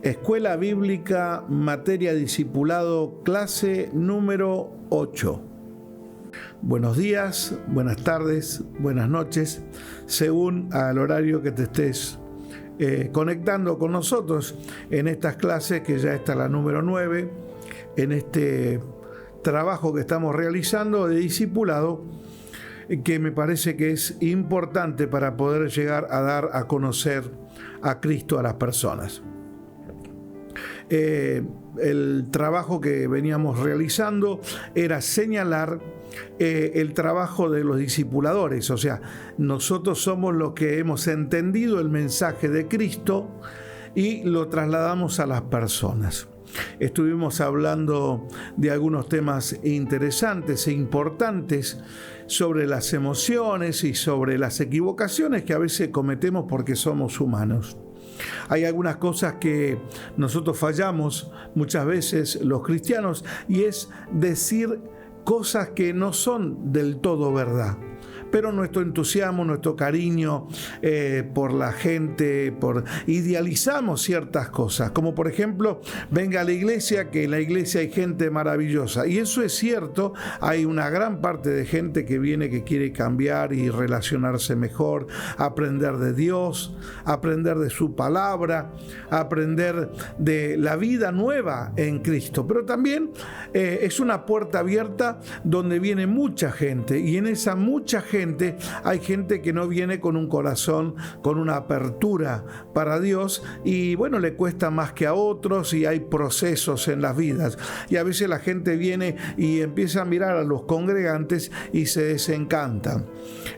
Escuela Bíblica, materia discipulado, clase número 8. Buenos días, buenas tardes, buenas noches, según al horario que te estés conectando con nosotros en estas clases, que ya está la número 9, en este trabajo que estamos realizando de discipulado, que me parece que es importante para poder llegar a dar a conocer a Cristo a las personas. El trabajo que veníamos realizando era señalar el trabajo de los discipuladores, o sea, nosotros somos los que hemos entendido el mensaje de Cristo y lo trasladamos a las personas. Estuvimos hablando de algunos temas interesantes e importantes sobre las emociones y sobre las equivocaciones que a veces cometemos porque somos humanos. Hay algunas cosas que nosotros fallamos muchas veces los cristianos, y es decir cosas que no son del todo verdad. Pero nuestro entusiasmo, nuestro cariño por la gente, idealizamos ciertas cosas, como por ejemplo, venga a la iglesia, que en la iglesia hay gente maravillosa. Y eso es cierto, hay una gran parte de gente que viene, que quiere cambiar y relacionarse mejor, aprender de Dios, aprender de su palabra, aprender de la vida nueva en Cristo. Pero también es una puerta abierta donde viene mucha gente, y en esa mucha gente hay gente que no viene con un corazón, con una apertura para Dios, y bueno, le cuesta más que a otros, y hay procesos en las vidas, y a veces la gente viene y empieza a mirar a los congregantes y se desencanta.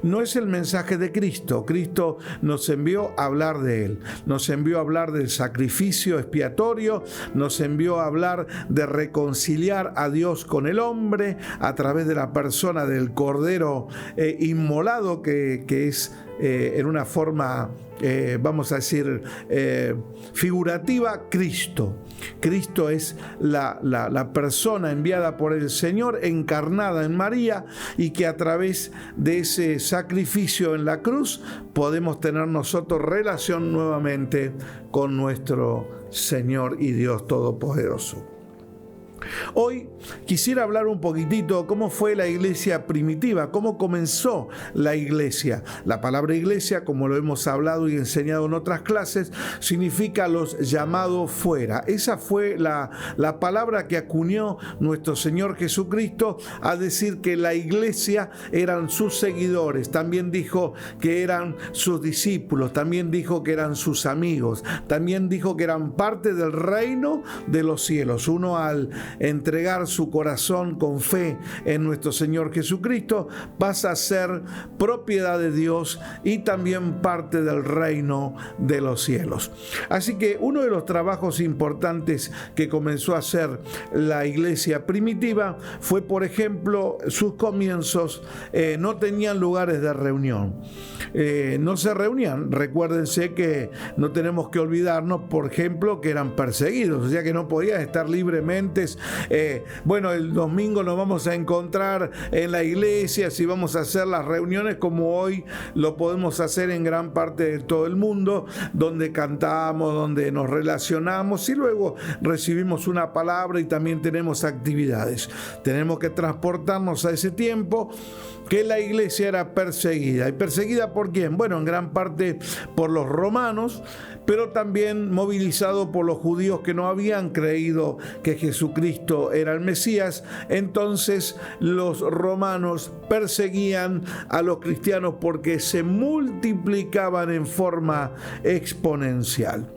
No es el mensaje de Cristo. Cristo nos envió a hablar de Él, nos envió a hablar del sacrificio expiatorio, nos envió a hablar de reconciliar a Dios con el hombre a través de la persona del Cordero inmolado, que es en una forma, vamos a decir, figurativa, Cristo. Cristo es la persona enviada por el Señor, encarnada en María, y que a través de ese sacrificio en la cruz podemos tener nosotros relación nuevamente con nuestro Señor y Dios Todopoderoso. Hoy quisiera hablar un poquitito cómo fue la iglesia primitiva, cómo comenzó la iglesia. La palabra iglesia, como lo hemos hablado y enseñado en otras clases, significa los llamados fuera. Esa fue la palabra que acuñó nuestro Señor Jesucristo a decir que la iglesia eran sus seguidores. También dijo que eran sus discípulos, también dijo que eran sus amigos, también dijo que eran parte del reino de los cielos. Uno, al entregar su corazón con fe en nuestro Señor Jesucristo, pasa a ser propiedad de Dios y también parte del reino de los cielos. Así que uno de los trabajos importantes que comenzó a hacer la iglesia primitiva fue, por ejemplo, sus comienzos no tenían lugares de reunión. No se reunían. Recuérdense que no tenemos que olvidarnos, por ejemplo, que eran perseguidos, o sea que no podían estar libremente. Bueno, el domingo nos vamos a encontrar en la iglesia, si vamos a hacer las reuniones como hoy lo podemos hacer en gran parte de todo el mundo, donde cantamos, donde nos relacionamos y luego recibimos una palabra y también tenemos actividades. Tenemos que transportarnos a ese tiempo que la iglesia era perseguida. ¿Y perseguida por quién? Bueno, en gran parte por los romanos, pero también movilizado por los judíos que no habían creído que Jesucristo era el Mesías. Entonces los romanos perseguían a los cristianos porque se multiplicaban en forma exponencial.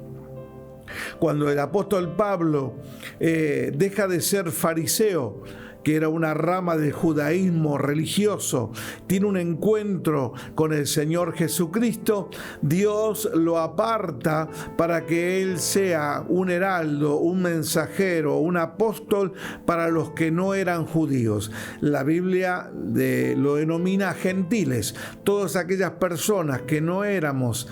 Cuando el apóstol Pablo deja de ser fariseo, que era una rama del judaísmo religioso, tiene un encuentro con el Señor Jesucristo, Dios lo aparta para que Él sea un heraldo, un mensajero, un apóstol para los que no eran judíos. La Biblia lo denomina gentiles, todas aquellas personas que no éramos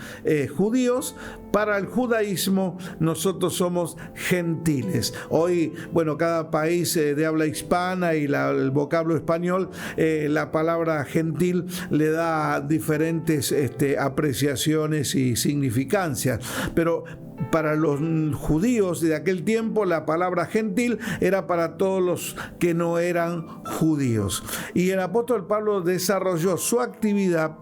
judíos. Para el judaísmo nosotros somos gentiles. Hoy, bueno, cada país de habla hispana y el vocablo español, la palabra gentil le da diferentes apreciaciones y significancias. Pero para los judíos de aquel tiempo la palabra gentil era para todos los que no eran judíos. Y el apóstol Pablo desarrolló su actividad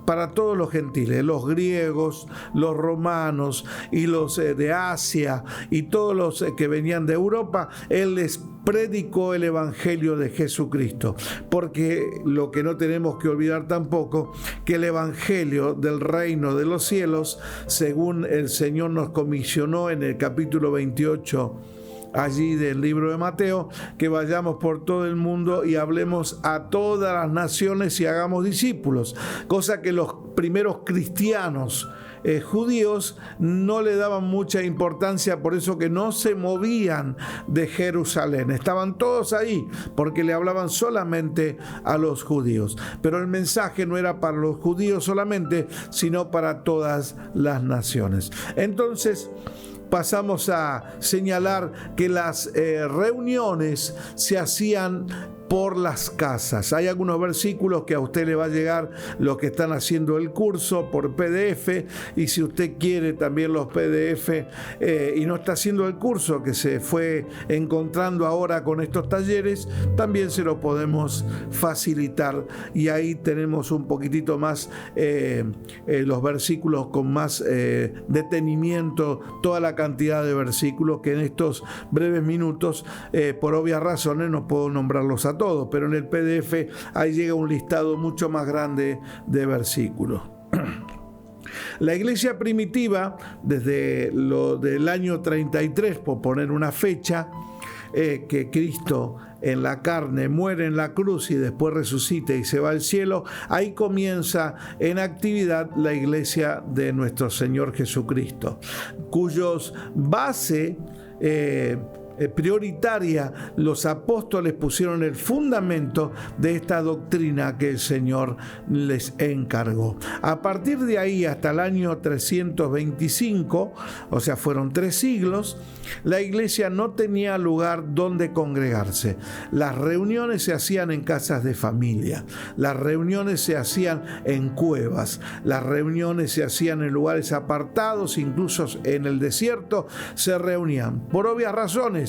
para todos los gentiles, los griegos, los romanos y los de Asia y todos los que venían de Europa. Él les predicó el evangelio de Jesucristo, porque lo que no tenemos que olvidar tampoco, que el evangelio del reino de los cielos, según el Señor nos comisionó en el capítulo 28 allí del libro de Mateo, que vayamos por todo el mundo y hablemos a todas las naciones y hagamos discípulos, cosa que los primeros cristianos judíos no le daban mucha importancia, por eso que no se movían de Jerusalén, estaban todos ahí porque le hablaban solamente a los judíos, pero el mensaje no era para los judíos solamente, sino para todas las naciones. Entonces pasamos a señalar que las reuniones se hacían por las casas. Hay algunos versículos que a usted le va a llegar los que están haciendo el curso por PDF, y si usted quiere también los PDF y no está haciendo el curso, que se fue encontrando ahora con estos talleres, también se lo podemos facilitar, y ahí tenemos un poquitito más los versículos con más detenimiento, toda la cantidad de versículos que en estos breves minutos por obvias razones no puedo nombrarlos a todos, pero en el PDF ahí llega un listado mucho más grande de versículos. La iglesia primitiva, desde lo del año 33, por poner una fecha, que Cristo en la carne muere en la cruz y después resucita y se va al cielo, ahí comienza en actividad la iglesia de nuestro Señor Jesucristo, cuyos base prioritaria, los apóstoles pusieron el fundamento de esta doctrina que el Señor les encargó. A partir de ahí hasta el año 325, o sea, fueron 3 siglos, la iglesia no tenía lugar donde congregarse. Las reuniones se hacían en casas de familia, las reuniones se hacían en cuevas, las reuniones se hacían en lugares apartados, incluso en el desierto se reunían. Por obvias razones,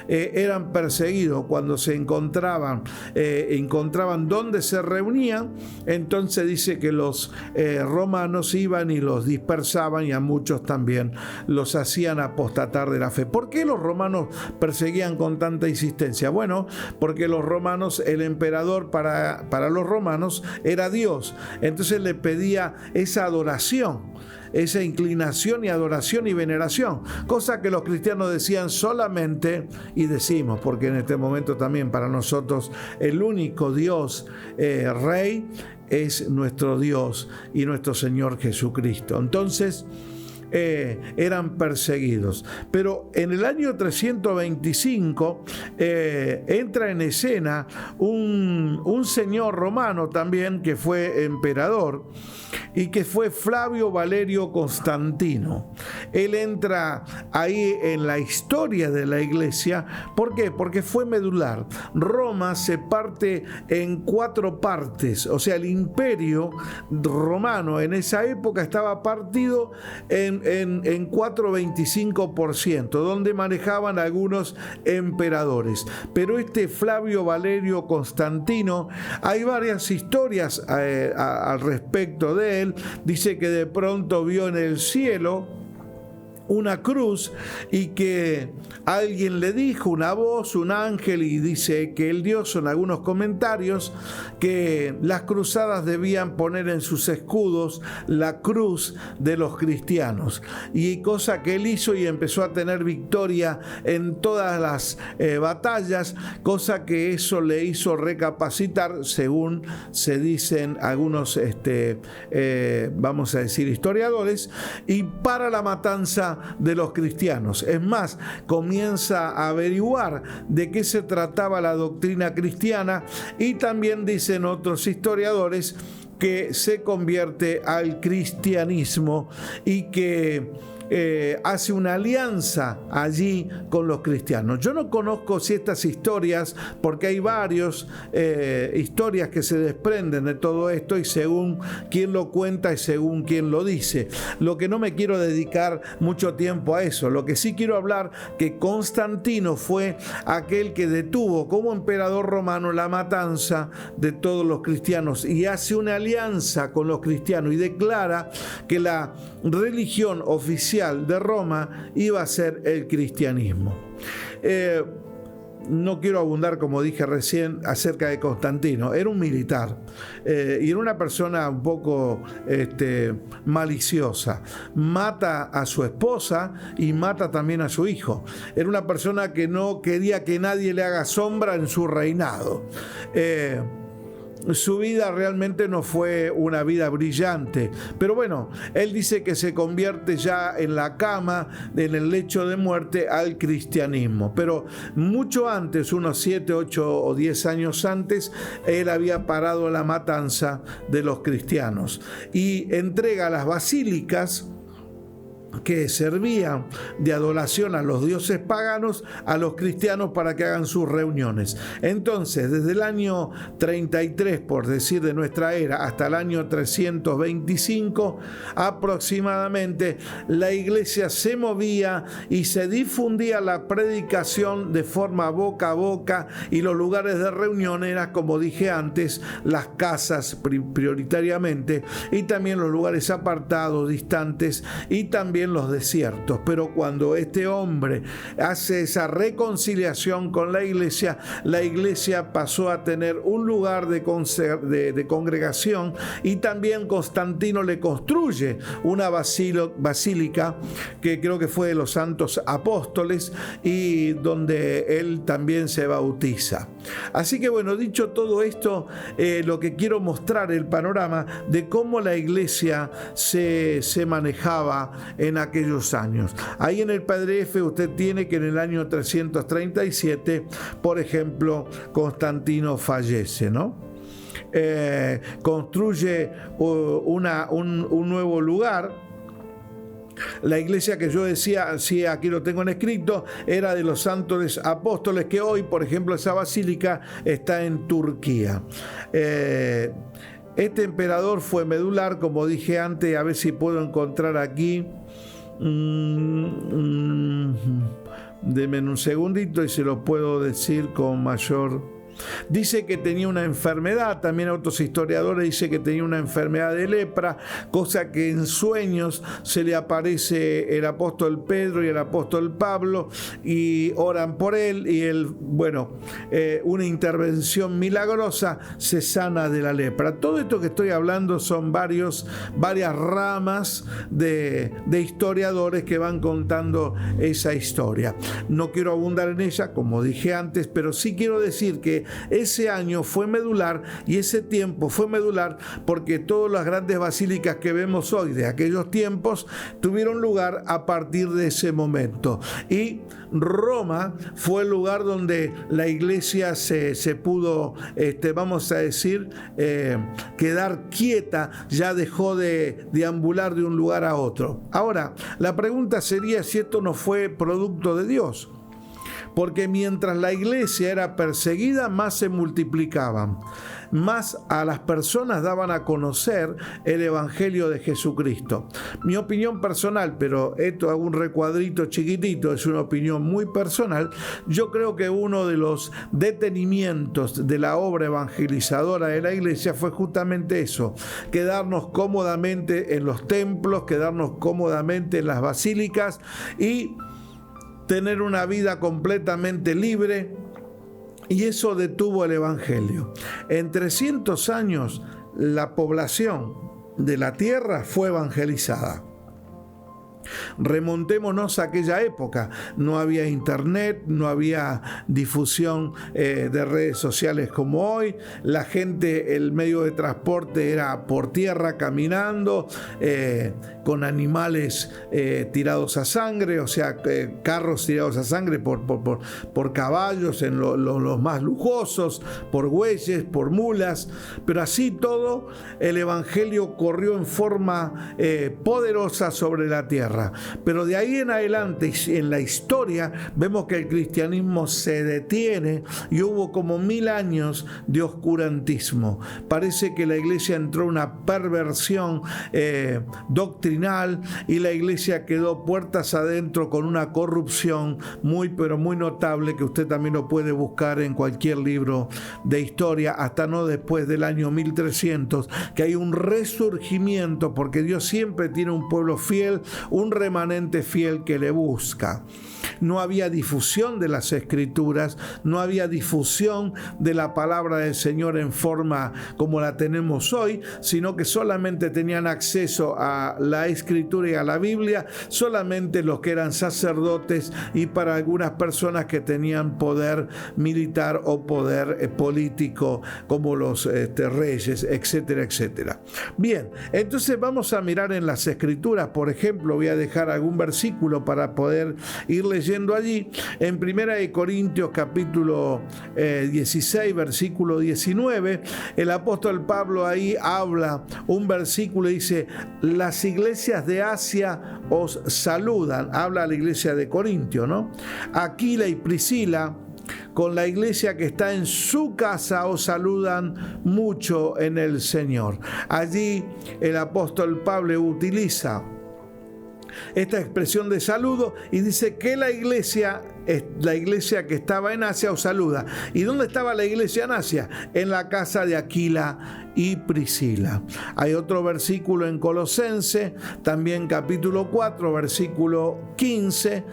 eran perseguidos cuando se encontraban donde se reunían. Entonces dice que los romanos iban y los dispersaban, y a muchos también los hacían apostatar de la fe. ¿Por qué los romanos perseguían con tanta insistencia? Bueno, porque los romanos, el emperador para los romanos era Dios, entonces le pedía esa adoración, esa inclinación y adoración y veneración, cosa que los cristianos decían solamente, y decimos, porque en este momento también para nosotros el único Dios Rey es nuestro Dios y nuestro Señor Jesucristo. Entonces eran perseguidos. Pero en el año 325 entra en escena un señor romano también, que fue emperador, y que fue Flavio Valerio Constantino. Él entra ahí en la historia de la iglesia. ¿Por qué? Porque fue medular. Roma se parte en 4 partes, o sea, el imperio romano en esa época estaba partido en 4,25%, donde manejaban algunos emperadores. Pero este Flavio Valerio Constantino, hay varias historias al respecto de él. Dice que de pronto vio en el cielo una cruz y que alguien le dijo, una voz, un ángel, y dice que él dio, son algunos comentarios, que las cruzadas debían poner en sus escudos la cruz de los cristianos, y cosa que él hizo, y empezó a tener victoria en todas las batallas, cosa que eso le hizo recapacitar, según se dicen algunos vamos a decir historiadores, y para la matanza de los cristianos. Es más, comienza a averiguar de qué se trataba la doctrina cristiana, y también dicen otros historiadores que se convierte al cristianismo y que hace una alianza allí con los cristianos. Yo no conozco si estas historias, porque hay varias historias que se desprenden de todo esto y según quién lo cuenta y según quién lo dice. Lo que no me quiero dedicar mucho tiempo a eso. Lo que sí quiero hablar, que Constantino fue aquel que detuvo como emperador romano la matanza de todos los cristianos y hace una alianza con los cristianos y declara que la religión oficial de Roma iba a ser el cristianismo. No quiero abundar, como dije recién, acerca de Constantino. Era un militar y era una persona un poco maliciosa. Mata a su esposa y mata también a su hijo. Era una persona que no quería que nadie le haga sombra en su reinado. Su vida realmente no fue una vida brillante, pero bueno, él dice que se convierte ya en la cama, en el lecho de muerte, al cristianismo. Pero mucho antes, unos 7, 8 o 10 años antes, él había parado la matanza de los cristianos y entrega las basílicas que servían de adoración a los dioses paganos a los cristianos para que hagan sus reuniones. Entonces, desde el año 33, por decir de nuestra era, hasta el año 325 aproximadamente, la iglesia se movía y se difundía la predicación de forma boca a boca, y los lugares de reunión eran, como dije antes, las casas prioritariamente, y también los lugares apartados, distantes, y también los desiertos. Pero cuando este hombre hace esa reconciliación con la iglesia pasó a tener un lugar de congregación, y también Constantino le construye una basílica que creo que fue de los santos apóstoles, y donde él también se bautiza. Así que bueno, dicho todo esto, lo que quiero mostrar el panorama de cómo la iglesia se manejaba en aquellos años. Ahí en el PDF usted tiene que en el año 337, por ejemplo, Constantino fallece, ¿no? Construye un nuevo lugar. La iglesia que yo decía, sí, aquí lo tengo en escrito, era de los santos apóstoles, que hoy, por ejemplo, esa basílica está en Turquía. Este emperador fue medular, como dije antes, a ver si puedo encontrar aquí. Deme un segundito y se lo puedo decir con mayor. Dice que tenía una enfermedad, también otros historiadores dicen que tenía una enfermedad de lepra, cosa que en sueños se le aparece el apóstol Pedro y el apóstol Pablo y oran por él, y él, una intervención milagrosa se sana de la lepra. Todo esto que estoy hablando son varias ramas de historiadores que van contando esa historia. No quiero abundar en ella, como dije antes, pero sí quiero decir que ese año fue medular y ese tiempo fue medular porque todas las grandes basílicas que vemos hoy de aquellos tiempos tuvieron lugar a partir de ese momento. Y Roma fue el lugar donde la iglesia se pudo, vamos a decir, quedar quieta, ya dejó de deambular de un lugar a otro. Ahora, la pregunta sería si esto no fue producto de Dios. Porque mientras la iglesia era perseguida, más se multiplicaban, más a las personas daban a conocer el evangelio de Jesucristo. Mi opinión personal, pero esto hago un recuadrito chiquitito, es una opinión muy personal. Yo creo que uno de los detenimientos de la obra evangelizadora de la iglesia fue justamente eso: quedarnos cómodamente en los templos, quedarnos cómodamente en las basílicas y tener una vida completamente libre, y eso detuvo el evangelio. En 300 años la población de la tierra fue evangelizada. Remontémonos a aquella época, no había internet, no había difusión de redes sociales como hoy. La gente, el medio de transporte era por tierra, caminando, con animales tirados a sangre, o sea, carros tirados a sangre por caballos en los más lujosos, por bueyes, por mulas, pero así todo el evangelio corrió en forma poderosa sobre la tierra. tierra. Pero de ahí en adelante, en la historia, vemos que el cristianismo se detiene y hubo como 1000 años de oscurantismo. Parece que la iglesia entró en una perversión doctrinal y la iglesia quedó puertas adentro con una corrupción muy pero muy notable, que usted también lo puede buscar en cualquier libro de historia, hasta no después del año 1300, que hay un resurgimiento, porque Dios siempre tiene un pueblo fiel, un remanente fiel que le busca. No había difusión de las escrituras, no había difusión de la palabra del Señor en forma como la tenemos hoy, sino que solamente tenían acceso a la escritura y a la Biblia solamente los que eran sacerdotes, y para algunas personas que tenían poder militar o poder político, como los reyes, etcétera, etcétera. Bien, entonces vamos a mirar en las escrituras. Por ejemplo, voy a dejar algún versículo para poder ir leyendo allí. En 1 Corintios capítulo 16, versículo 19, el apóstol Pablo ahí habla un versículo y dice: las iglesias de Asia os saludan. Habla a la iglesia de Corintio, ¿no? Aquila y Priscila, con la iglesia que está en su casa, os saludan mucho en el Señor. Allí el apóstol Pablo utiliza esta expresión de saludo y dice que la iglesia que estaba en Asia os saluda. ¿Y dónde estaba la iglesia en Asia? En la casa de Aquila y Priscila. Hay otro versículo en Colosense, también capítulo 4, versículo 15.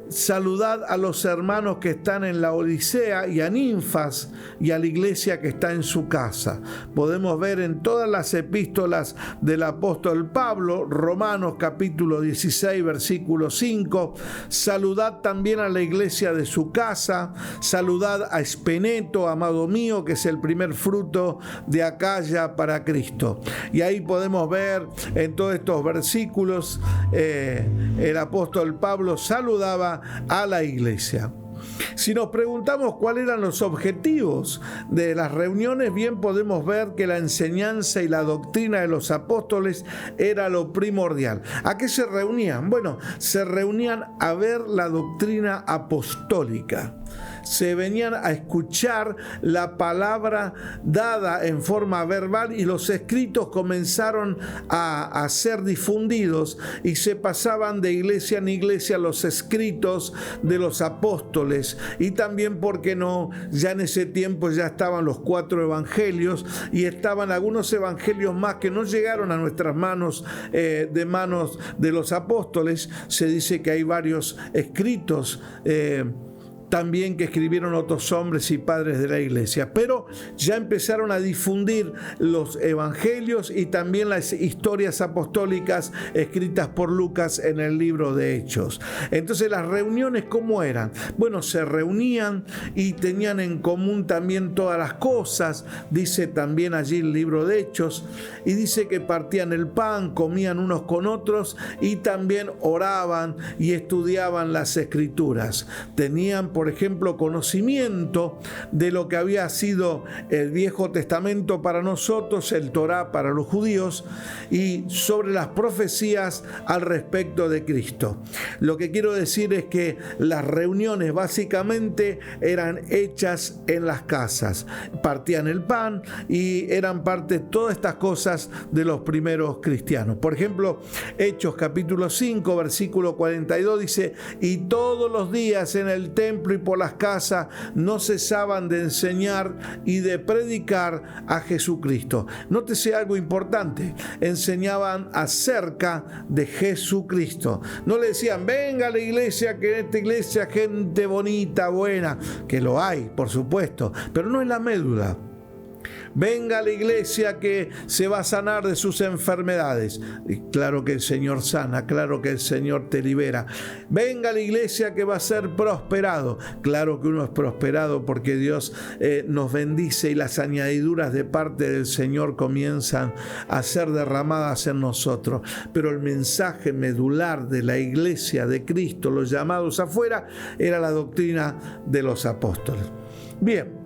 Saludad a los hermanos que están en la Odisea y a Ninfas y a la iglesia que está en su casa. Podemos ver en todas las epístolas del apóstol Pablo, Romanos capítulo 16, versículo 5, saludad también a la iglesia de su casa, saludad a Espeneto, amado mío, que es el primer fruto de Acaya para Cristo. Y ahí podemos ver en todos estos versículos, el apóstol Pablo saludaba a la iglesia. Si nos preguntamos cuáles eran los objetivos de las reuniones, bien podemos ver que la enseñanza y la doctrina de los apóstoles era lo primordial. ¿A qué se reunían? Bueno, se reunían a ver la doctrina apostólica. Se venían a escuchar la palabra dada en forma verbal, y los escritos comenzaron a ser difundidos y se pasaban de iglesia en iglesia los escritos de los apóstoles. Y también, ¿por qué no? Ya en ese tiempo ya estaban los 4 evangelios, y estaban algunos evangelios más que no llegaron a nuestras manos, de manos de los apóstoles. Se dice que hay varios escritos también que escribieron otros hombres y padres de la iglesia, pero ya empezaron a difundir los evangelios y también las historias apostólicas escritas por Lucas en el libro de Hechos. Entonces, las reuniones, ¿cómo eran? Bueno, se reunían y tenían en común también todas las cosas, dice también allí el libro de Hechos, y dice que partían el pan, comían unos con otros y también oraban y estudiaban las escrituras. Tenían, por ejemplo, conocimiento de lo que había sido el Viejo Testamento para nosotros, el Torá para los judíos, y sobre las profecías al respecto de Cristo. Lo que quiero decir es que las reuniones básicamente eran hechas en las casas. Partían el pan y eran parte de todas estas cosas de los primeros cristianos. Por ejemplo, Hechos capítulo 5, versículo 42 dice: y todos los días en el templo y por las casas no cesaban de enseñar y de predicar a Jesucristo. Nótese algo importante: enseñaban acerca de Jesucristo. No le decían: venga a la iglesia, que en esta iglesia gente bonita, buena, que lo hay, por supuesto, pero no es la médula. Venga a la iglesia que se va a sanar de sus enfermedades. Y claro que el Señor sana, claro que el Señor te libera. Venga a la iglesia que va a ser prosperado. Claro que uno es prosperado porque Dios nos bendice y las añadiduras de parte del Señor comienzan a ser derramadas en nosotros. Pero el mensaje medular de la iglesia de Cristo, los llamados afuera, era la doctrina de los apóstoles. Bien.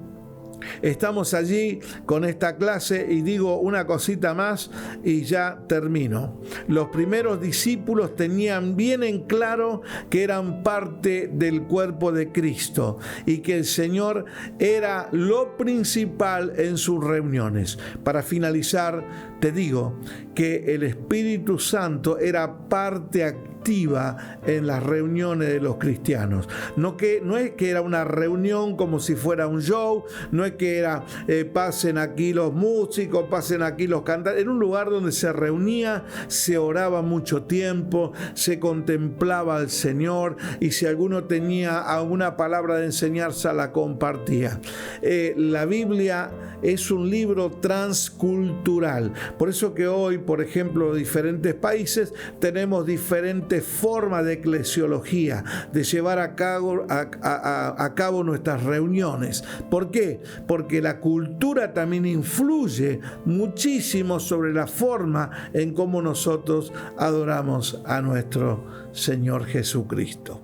Estamos allí con esta clase y digo una cosita más y ya termino. Los primeros discípulos tenían bien en claro que eran parte del cuerpo de Cristo y que el Señor era lo principal en sus reuniones. Para finalizar, te digo que el Espíritu Santo era parte activa en las reuniones de los cristianos. No es que era una reunión como si fuera un show, no es que era pasen aquí los músicos, pasen aquí los cantantes. Era un lugar donde se reunía, se oraba mucho tiempo, se contemplaba al Señor y si alguno tenía alguna palabra de enseñanza la compartía. La Biblia es un libro transcultural. Por eso que hoy, por ejemplo, en diferentes países tenemos diferentes formas de eclesiología, de llevar a cabo nuestras reuniones. ¿Por qué? Porque la cultura también influye muchísimo sobre la forma en cómo nosotros adoramos a nuestro Señor Jesucristo.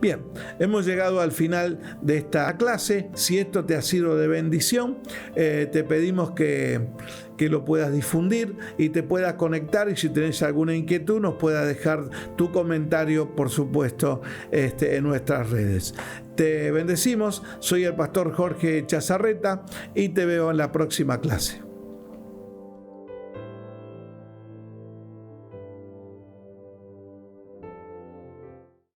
Bien, hemos llegado al final de esta clase. Si esto te ha sido de bendición, te pedimos que lo puedas difundir y te puedas conectar, y si tenés alguna inquietud nos puedas dejar tu comentario, por supuesto, en nuestras redes. Te bendecimos, soy el pastor Jorge Chazarreta y te veo en la próxima clase.